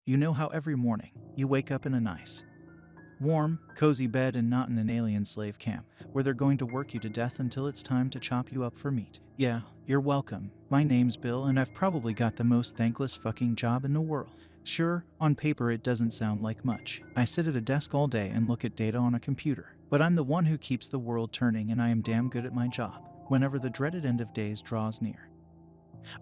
You know how every morning you wake up in a nice, warm, cozy bed and not in an alien slave camp where they're going to work you to death until it's time to chop you up for meat. Yeah, you're welcome. My name's Bill and I've probably got the most thankless fucking job in the world. Sure, on paper it doesn't sound like much. I sit at a desk all day and look at data on a computer. But I'm the one who keeps the world turning and I am damn good at my job whenever the dreaded end of days draws near.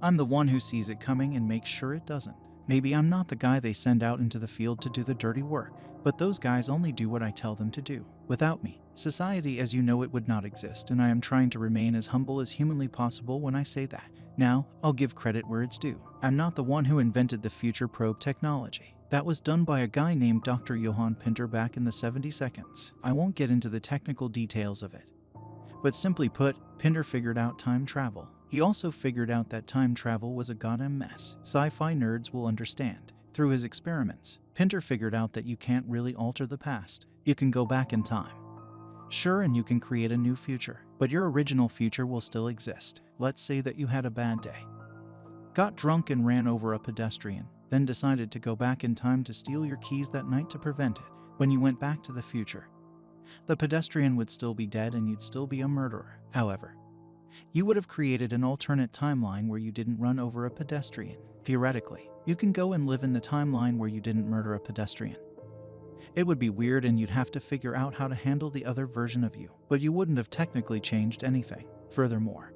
I'm the one who sees it coming and makes sure it doesn't. Maybe I'm not the guy they send out into the field to do the dirty work, but those guys only do what I tell them to do. Without me, society as you know it would not exist, and I am trying to remain as humble as humanly possible when I say that. Now, I'll give credit where it's due. I'm not the one who invented the future probe technology. That was done by a guy named Dr. Johann Pinter back in the 70s. I won't get into the technical details of it. But simply put, Pinter figured out time travel. He also figured out that time travel was a goddamn mess. Sci-fi nerds will understand. Through his experiments, Pinter figured out that you can't really alter the past. You can go back in time. Sure, and you can create a new future, but your original future will still exist. Let's say that you had a bad day, got drunk and ran over a pedestrian, then decided to go back in time to steal your keys that night to prevent it. When you went back to the future, the pedestrian would still be dead and you'd still be a murderer. However, you would have created an alternate timeline where you didn't run over a pedestrian. Theoretically, you can go and live in the timeline where you didn't murder a pedestrian. It would be weird and you'd have to figure out how to handle the other version of you, but you wouldn't have technically changed anything. Furthermore,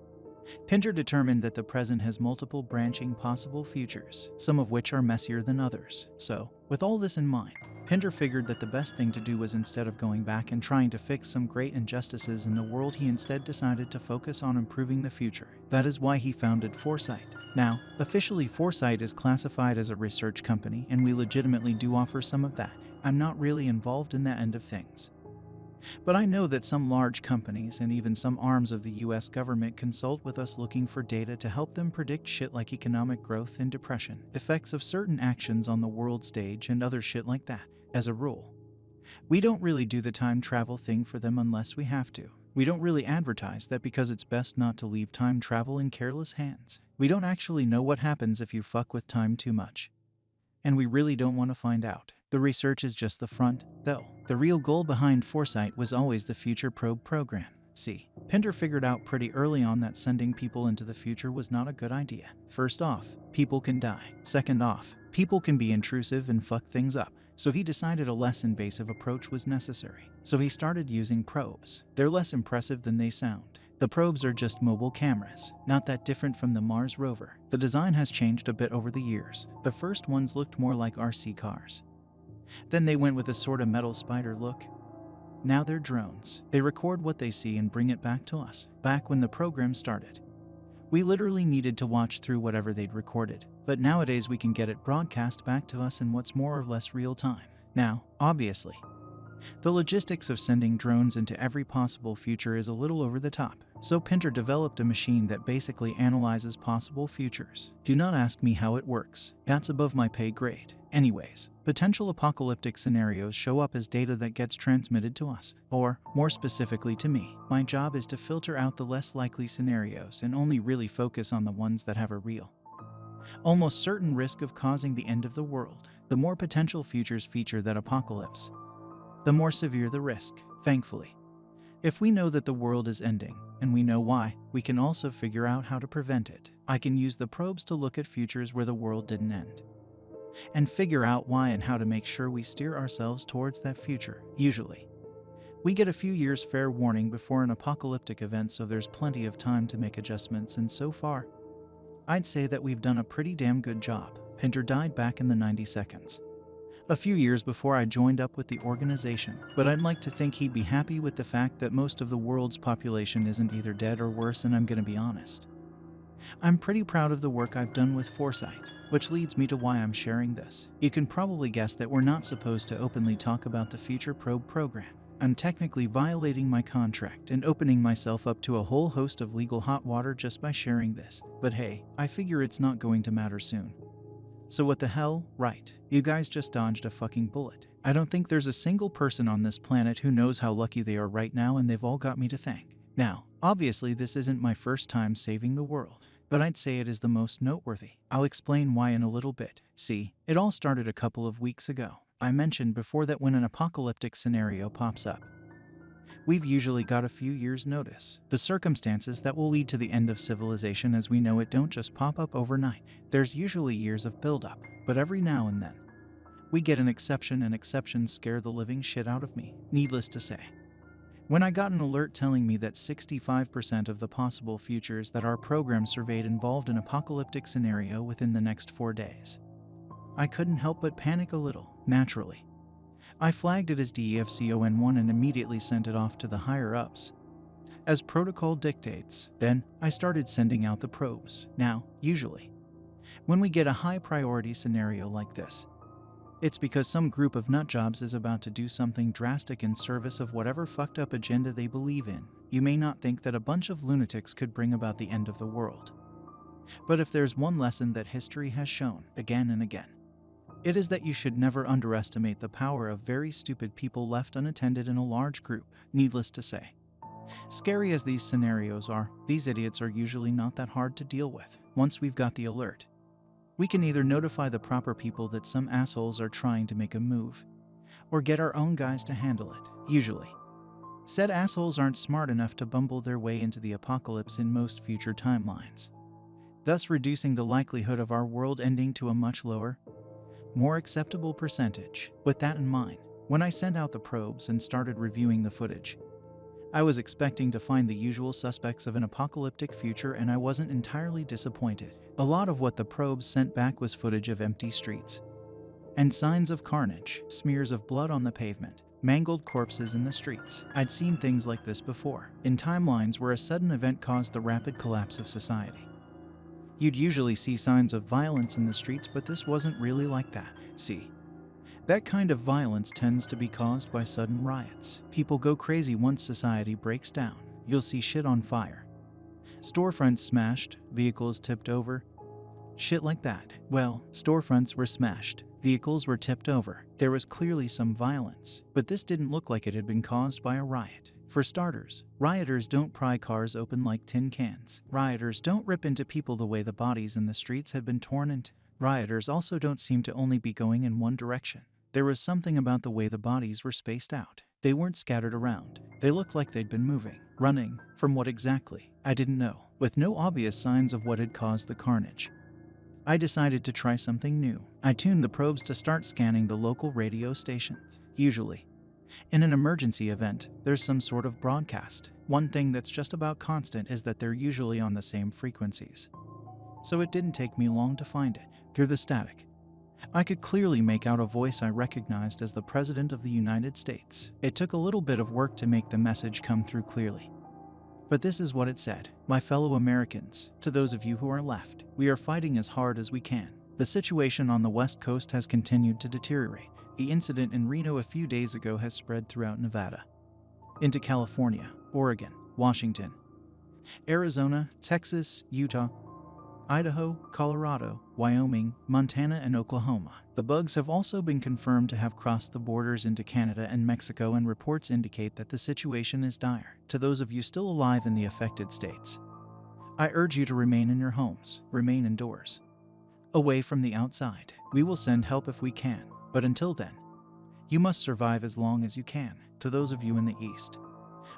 Pinter determined that the present has multiple branching possible futures, some of which are messier than others. So, with all this in mind, Pinter figured that the best thing to do was, instead of going back and trying to fix some great injustices in the world, he instead decided to focus on improving the future. That is why he founded Foresight. Now, officially Foresight is classified as a research company, and we legitimately do offer some of that. I'm not really involved in that end of things. But I know that some large companies and even some arms of the US government consult with us looking for data to help them predict shit like economic growth and depression, effects of certain actions on the world stage and other shit like that. As a rule, we don't really do the time travel thing for them unless we have to. We don't really advertise that because it's best not to leave time travel in careless hands. We don't actually know what happens if you fuck with time too much. And we really don't want to find out. The research is just the front, though. The real goal behind Foresight was always the Future Probe program. See, Pinter figured out pretty early on that sending people into the future was not a good idea. First off, people can die. Second off, people can be intrusive and fuck things up. So he decided a less invasive approach was necessary. So he started using probes. They're less impressive than they sound. The probes are just mobile cameras, not that different from the Mars rover. The design has changed a bit over the years. The first ones looked more like RC cars. Then they went with a sort of metal spider look. Now they're drones. They record what they see and bring it back to us. Back when the program started, we literally needed to watch through whatever they'd recorded. But nowadays we can get it broadcast back to us in what's more or less real time. Now, obviously, the logistics of sending drones into every possible future is a little over the top. So Pinter developed a machine that basically analyzes possible futures. Do not ask me how it works. That's above my pay grade. Anyways, potential apocalyptic scenarios show up as data that gets transmitted to us. Or, more specifically to me, my job is to filter out the less likely scenarios and only really focus on the ones that have a real, almost certain risk of causing the end of the world. The more potential futures feature that apocalypse, the more severe the risk. Thankfully, if we know that the world is ending, and we know why, we can also figure out how to prevent it. I can use the probes to look at futures where the world didn't end, and figure out why and how to make sure we steer ourselves towards that future. Usually, we get a few years fair warning before an apocalyptic event, so there's plenty of time to make adjustments, and so far, I'd say that we've done a pretty damn good job. Pinter died back in the 90s. A few years before I joined up with the organization, but I'd like to think he'd be happy with the fact that most of the world's population isn't either dead or worse, and I'm gonna be honest, I'm pretty proud of the work I've done with Foresight, which leads me to why I'm sharing this. You can probably guess that we're not supposed to openly talk about the Future Probe program. I'm technically violating my contract and opening myself up to a whole host of legal hot water just by sharing this. But hey, I figure it's not going to matter soon. So what the hell, right? You guys just dodged a fucking bullet. I don't think there's a single person on this planet who knows how lucky they are right now, and they've all got me to thank. Now, obviously this isn't my first time saving the world. but I'd say it is the most noteworthy. I'll explain why in a little bit. See, it all started a couple of weeks ago. I mentioned before that when an apocalyptic scenario pops up, we've usually got a few years' notice. The circumstances that will lead to the end of civilization as we know it don't just pop up overnight. There's usually years of build-up, but every now and then, we get an exception, and exceptions scare the living shit out of me. Needless to say, when I got an alert telling me that 65% of the possible futures that our program surveyed involved an apocalyptic scenario within the next 4 days, I couldn't help but panic a little, naturally. I flagged it as DEFCON1 and immediately sent it off to the higher-ups, as protocol dictates. Then, I started sending out the probes. Now, usually, when we get a high-priority scenario like this, it's because some group of nutjobs is about to do something drastic in service of whatever fucked up agenda they believe in. You may not think that a bunch of lunatics could bring about the end of the world. But if there's one lesson that history has shown, again and again, it is that you should never underestimate the power of very stupid people left unattended in a large group. Needless to say, scary as these scenarios are, these idiots are usually not that hard to deal with. Once we've got the alert, we can either notify the proper people that some assholes are trying to make a move, or get our own guys to handle it. Usually, said assholes aren't smart enough to bumble their way into the apocalypse in most future timelines, thus reducing the likelihood of our world ending to a much lower, more acceptable percentage. With that in mind, when I sent out the probes and started reviewing the footage, I was expecting to find the usual suspects of an apocalyptic future, and I wasn't entirely disappointed. A lot of what the probes sent back was footage of empty streets and signs of carnage, smears of blood on the pavement, mangled corpses in the streets. I'd seen things like this before, in timelines where a sudden event caused the rapid collapse of society. You'd usually see signs of violence in the streets, but this wasn't really like that. See, that kind of violence tends to be caused by sudden riots. People go crazy once society breaks down. You'll see shit on fire, storefronts smashed, vehicles tipped over, shit like that. Well, storefronts were smashed, vehicles were tipped over. There was clearly some violence, but this didn't look like it had been caused by a riot. For starters, rioters don't pry cars open like tin cans. Rioters don't rip into people the way the bodies in the streets had been torn into. Rioters also don't seem to only be going in one direction. There was something about the way the bodies were spaced out. They weren't scattered around. They looked like they'd been moving. Running. From what exactly? I didn't know. With no obvious signs of what had caused the carnage, I decided to try something new. I tuned the probes to start scanning the local radio stations. Usually, in an emergency event, there's some sort of broadcast. One thing that's just about constant is that they're usually on the same frequencies. So it didn't take me long to find it. Through the static, I could clearly make out a voice I recognized as the President of the United States. It took a little bit of work to make the message come through clearly, but this is what it said. My fellow Americans, to those of you who are left, we are fighting as hard as we can. The situation on the West Coast has continued to deteriorate. The incident in Reno a few days ago has spread throughout Nevada, into California, Oregon, Washington, Arizona, Texas, Utah, Idaho, Colorado, Wyoming, Montana, and Oklahoma. The bugs have also been confirmed to have crossed the borders into Canada and Mexico, and reports indicate that the situation is dire. To those of you still alive in the affected states, I urge you to remain in your homes, remain indoors, away from the outside. We will send help if we can, but until then, you must survive as long as you can. To those of you in the east,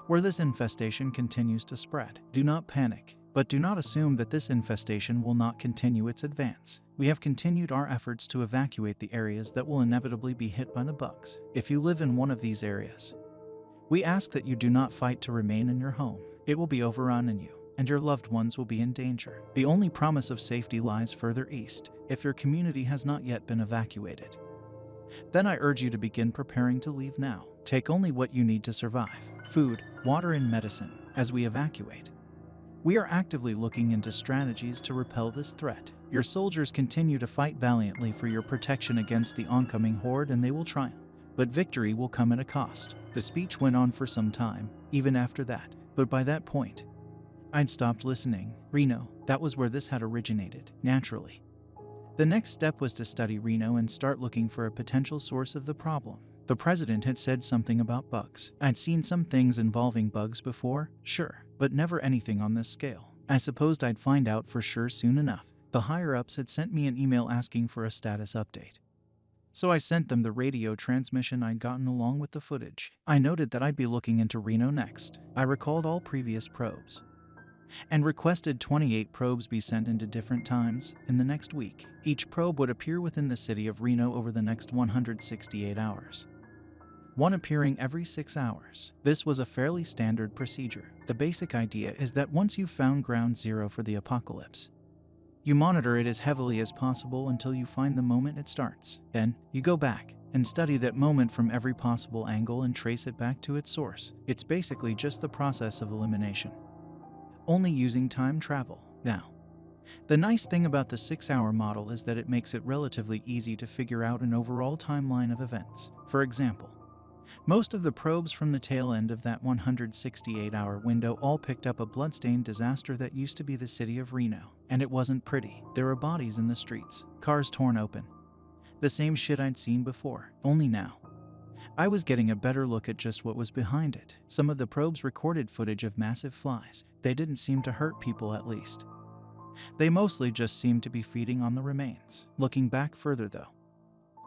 where this infestation continues to spread, do not panic. But do not assume that this infestation will not continue its advance. We have continued our efforts to evacuate the areas that will inevitably be hit by the bugs. If you live in one of these areas, we ask that you do not fight to remain in your home. It will be overrun and you and your loved ones will be in danger. The only promise of safety lies further east, if your community has not yet been evacuated. Then I urge you to begin preparing to leave now. Take only what you need to survive: food, water, and medicine. As we evacuate, we are actively looking into strategies to repel this threat. Your soldiers continue to fight valiantly for your protection against the oncoming horde, and they will triumph. But victory will come at a cost. The speech went on for some time, even after that. But by that point, I'd stopped listening. Reno, that was where this had originated, naturally. The next step was to study Reno and start looking for a potential source of the problem. The president had said something about bugs. I'd seen some things involving bugs before, sure, but never anything on this scale. I supposed I'd find out for sure soon enough. The higher-ups had sent me an email asking for a status update. So I sent them the radio transmission I'd gotten along with the footage. I noted that I'd be looking into Reno next. I recalled all previous probes and requested 28 probes be sent into different times in the next week. Each probe would appear within the city of Reno over the next 168 hours. One appearing every 6 hours. This was a fairly standard procedure. The basic idea is that once you've found ground zero for the apocalypse, you monitor it as heavily as possible until you find the moment it starts. Then, you go back and study that moment from every possible angle and trace it back to its source. It's basically just the process of elimination, only using time travel. Now, the nice thing about the 6-hour model is that it makes it relatively easy to figure out an overall timeline of events. For example, most of the probes from the tail end of that 168-hour window all picked up a bloodstained disaster that used to be the city of Reno. And it wasn't pretty. There were bodies in the streets, cars torn open. The same shit I'd seen before, only now I was getting a better look at just what was behind it. Some of the probes recorded footage of massive flies. They didn't seem to hurt people, at least. They mostly just seemed to be feeding on the remains. Looking back further though,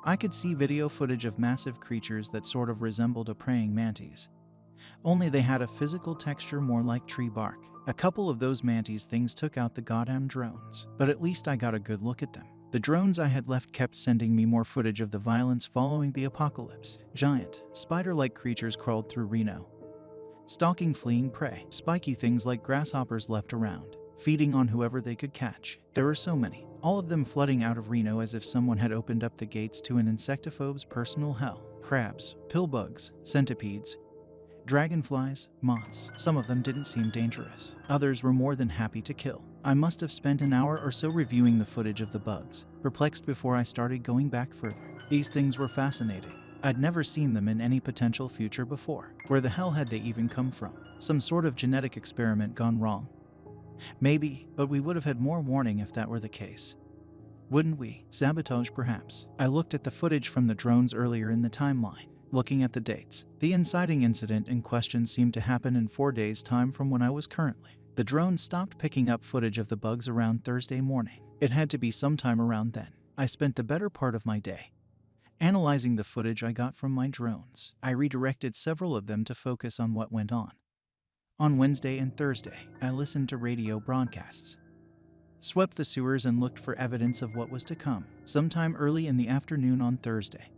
I could see video footage of massive creatures that sort of resembled a praying mantis. Only they had a physical texture more like tree bark. A couple of those mantis things took out the goddamn drones, but at least I got a good look at them. The drones I had left kept sending me more footage of the violence following the apocalypse. Giant, spider-like creatures crawled through Reno, stalking fleeing prey. Spiky things like grasshoppers leapt around, feeding on whoever they could catch. There were so many, all of them flooding out of Reno as if someone had opened up the gates to an insectophobe's personal hell. Crabs, pillbugs, centipedes, dragonflies, moths. Some of them didn't seem dangerous. Others were more than happy to kill. I must have spent an hour or so reviewing the footage of the bugs, perplexed before I started going back further. These things were fascinating. I'd never seen them in any potential future before. Where the hell had they even come from? Some sort of genetic experiment gone wrong? Maybe, but we would have had more warning if that were the case. Wouldn't we? Sabotage, perhaps. I looked at the footage from the drones earlier in the timeline. Looking at the dates, the inciting incident in question seemed to happen in 4 days' time from when I was currently. The drone stopped picking up footage of the bugs around Thursday morning. It had to be sometime around then. I spent the better part of my day analyzing the footage I got from my drones. I redirected several of them to focus on what went on. On Wednesday and Thursday, I listened to radio broadcasts, swept the sewers and looked for evidence of what was to come. Sometime early in the afternoon on Thursday,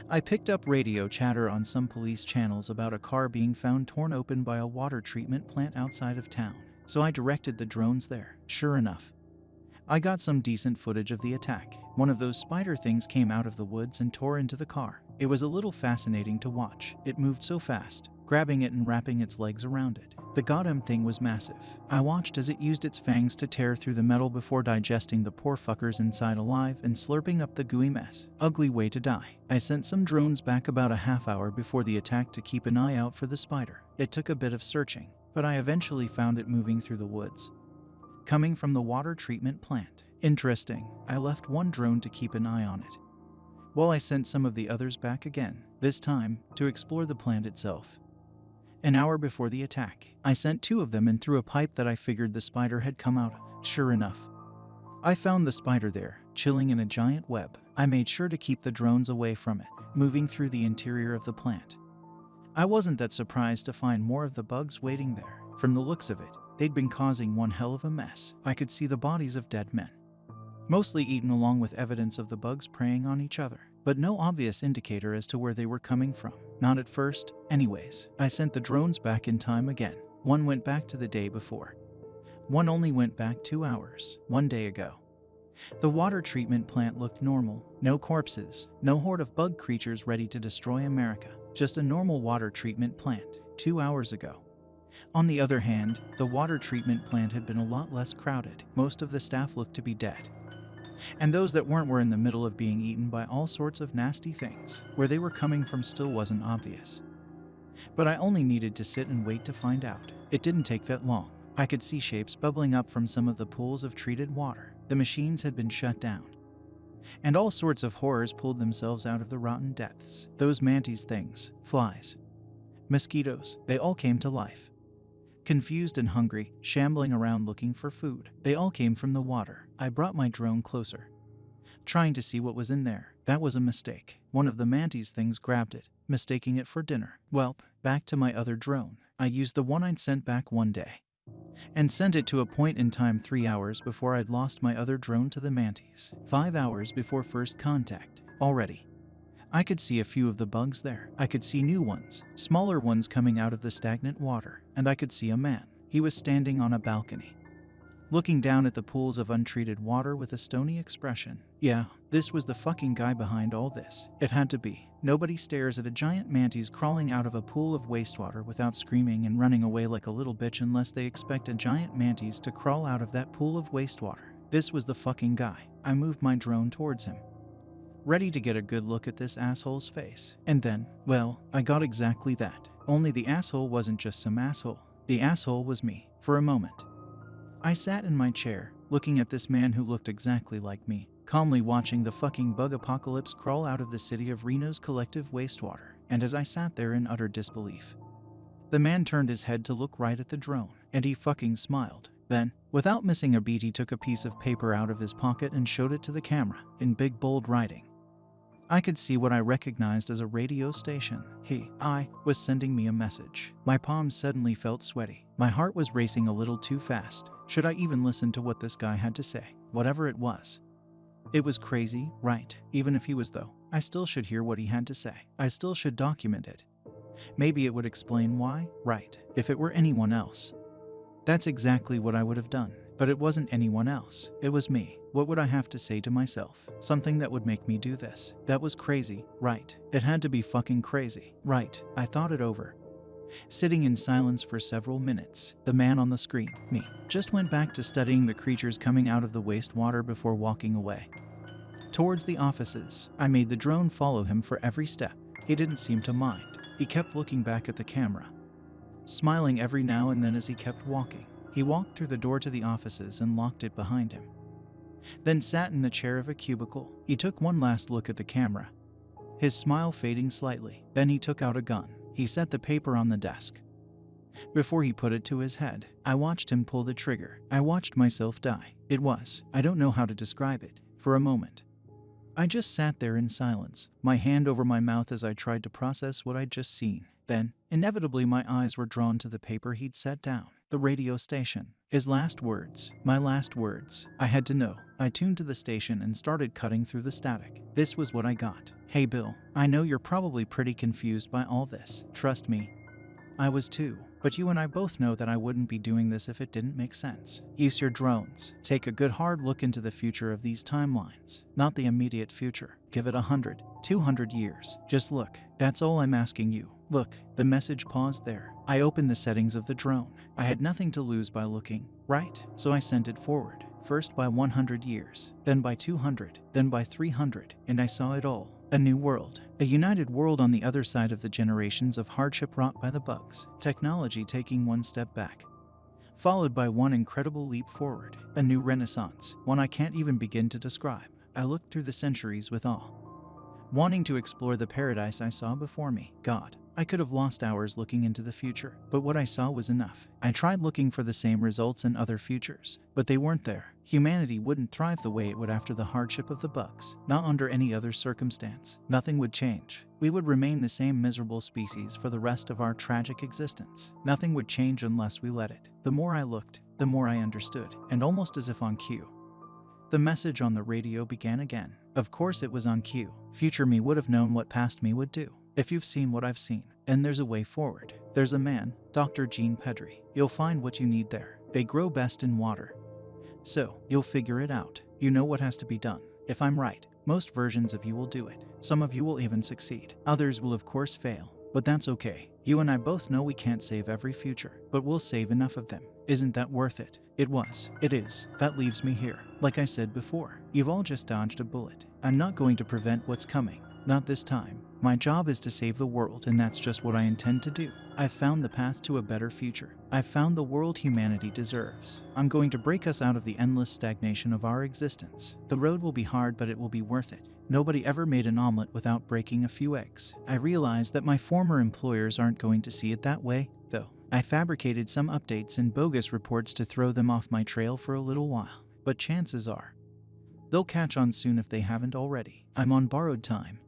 I picked up radio chatter on some police channels about a car being found torn open by a water treatment plant outside of town. So I directed the drones there. Sure enough, I got some decent footage of the attack. One of those spider things came out of the woods and tore into the car. It was a little fascinating to watch. It moved so fast, grabbing it and wrapping its legs around it. The goddamn thing was massive. I watched as it used its fangs to tear through the metal before digesting the poor fuckers inside alive and slurping up the gooey mess. Ugly way to die. I sent some drones back about a half hour before the attack to keep an eye out for the spider. It took a bit of searching, but I eventually found it moving through the woods, coming from the water treatment plant. Interesting. I left one drone to keep an eye on it, while I sent some of the others back again, this time to explore the plant itself. An hour before the attack, I sent 2 of them in through a pipe that I figured the spider had come out of. Sure enough, I found the spider there, chilling in a giant web. I made sure to keep the drones away from it, moving through the interior of the plant. I wasn't that surprised to find more of the bugs waiting there. From the looks of it, they'd been causing one hell of a mess. I could see the bodies of dead men, mostly eaten, along with evidence of the bugs preying on each other, but no obvious indicator as to where they were coming from. Not at first. Anyways, I sent the drones back in time again. One went back to the day before. One only went back 2 hours, 1 day ago. The water treatment plant looked normal. No corpses, no horde of bug creatures ready to destroy America. Just a normal water treatment plant, 2 hours ago. On the other hand, the water treatment plant had been a lot less crowded. Most of the staff looked to be dead, and those that weren't were in the middle of being eaten by all sorts of nasty things. Where they were coming from still wasn't obvious, but I only needed to sit and wait to find out. It didn't take that long. I could see shapes bubbling up from some of the pools of treated water. The machines had been shut down, and all sorts of horrors pulled themselves out of the rotten depths. Those mantis things, flies, mosquitoes, they all came to life, confused and hungry, shambling around looking for food. They all came from the water. I brought my drone closer, trying to see what was in there. That was a mistake. One of the mantis things grabbed it, mistaking it for dinner. Well, back to my other drone. I used the one I'd sent back one day, and sent it to a point in time 3 hours before I'd lost my other drone to the mantis. 5 hours before first contact. Already, I could see a few of the bugs there. I could see new ones, smaller ones coming out of the stagnant water, and I could see a man. He was standing on a balcony, looking down at the pools of untreated water with a stony expression. Yeah, this was the fucking guy behind all this. It had to be. Nobody stares at a giant mantis crawling out of a pool of wastewater without screaming and running away like a little bitch unless they expect a giant mantis to crawl out of that pool of wastewater. This was the fucking guy. I moved my drone towards him, ready to get a good look at this asshole's face. And then, well, I got exactly that. Only the asshole wasn't just some asshole. The asshole was me. For a moment, I sat in my chair, looking at this man who looked exactly like me, calmly watching the fucking bug apocalypse crawl out of the city of Reno's collective wastewater. And as I sat there in utter disbelief, the man turned his head to look right at the drone, and he fucking smiled. Then, without missing a beat, he took a piece of paper out of his pocket and showed it to the camera, in big bold writing. I could see what I recognized as a radio station. I was sending me a message. My palms suddenly felt sweaty. My heart was racing a little too fast. Should I even listen to what this guy had to say? Whatever it was crazy, right? Even if he was, though, I still should hear what he had to say. I still should document it. Maybe it would explain why, right? If it were anyone else, that's exactly what I would have done. But it wasn't anyone else. It was me. What would I have to say to myself? Something that would make me do this. That was crazy, right? It had to be fucking crazy, right? I thought it over, sitting in silence for several minutes. The man on the screen, me, just went back to studying the creatures coming out of the wastewater before walking away towards the offices. I made the drone follow him for every step. He didn't seem to mind. He kept looking back at the camera, smiling every now and then as he kept walking. He walked through the door to the offices and locked it behind him, then sat in the chair of a cubicle. He took one last look at the camera, his smile fading slightly. Then he took out a gun. He set the paper on the desk before he put it to his head. I watched him pull the trigger. I watched myself die. I don't know how to describe it. For a moment, I just sat there in silence, my hand over my mouth as I tried to process what I'd just seen. Then, inevitably, my eyes were drawn to the paper he'd set down. The radio station. His last words. My last words. I had to know. I tuned to the station and started cutting through the static. This was what I got. Hey Bill, I know you're probably pretty confused by all this. Trust me, I was too. But you and I both know that I wouldn't be doing this if it didn't make sense. Use your drones. Take a good hard look into the future of these timelines. Not the immediate future. Give it 100, 200 years. Just look. That's all I'm asking you. Look. The message paused there. I opened the settings of the drone. I had nothing to lose by looking, right? So I sent it forward. First by 100 years, then by 200, then by 300, and I saw it all. A new world. A united world on the other side of the generations of hardship wrought by the bugs. Technology taking one step back, followed by one incredible leap forward. A new renaissance, one I can't even begin to describe. I looked through the centuries with awe, wanting to explore the paradise I saw before me. God, I could have lost hours looking into the future, but what I saw was enough. I tried looking for the same results in other futures, but they weren't there. Humanity wouldn't thrive the way it would after the hardship of the bugs. Not under any other circumstance. Nothing would change. We would remain the same miserable species for the rest of our tragic existence. Nothing would change unless we let it. The more I looked, the more I understood, and almost as if on cue, the message on the radio began again. Of course it was on cue. Future me would have known what past me would do. If you've seen what I've seen, and there's a way forward. There's a man, Dr. Gene Pedri. You'll find what you need there. They grow best in water. So, you'll figure it out. You know what has to be done. If I'm right, most versions of you will do it. Some of you will even succeed. Others will of course fail. But that's okay. You and I both know we can't save every future, but we'll save enough of them. Isn't that worth it? It was. It is. That leaves me here. Like I said before, you've all just dodged a bullet. I'm not going to prevent what's coming. Not this time. My job is to save the world, and that's just what I intend to do. I've found the path to a better future. I've found the world humanity deserves. I'm going to break us out of the endless stagnation of our existence. The road will be hard, but it will be worth it. Nobody ever made an omelet without breaking a few eggs. I realize that my former employers aren't going to see it that way, though. I fabricated some updates and bogus reports to throw them off my trail for a little while, but chances are they'll catch on soon if they haven't already. I'm on borrowed time,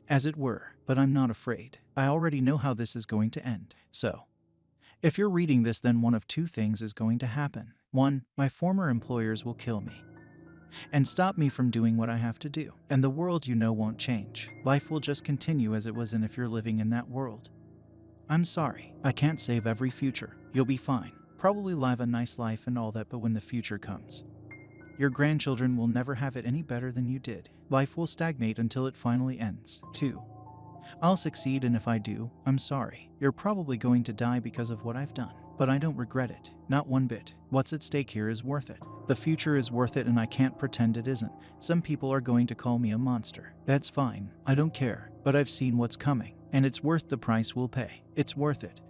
as it were, but I'm not afraid. I already know how this is going to end. So, if you're reading this, then one of two things is going to happen. 1. My former employers will kill me and stop me from doing what I have to do. And the world won't change. Life will just continue as it was, and if you're living in that world, I'm sorry, I can't save every future. You'll be fine. Probably live a nice life and all that, but when the future comes, your grandchildren will never have it any better than you did. Life will stagnate until it finally ends. 2. I'll succeed, and if I do, I'm sorry. You're probably going to die because of what I've done, but I don't regret it. Not one bit. What's at stake here is worth it. The future is worth it, and I can't pretend it isn't. Some people are going to call me a monster. That's fine. I don't care. But I've seen what's coming, and it's worth the price we'll pay. It's worth it.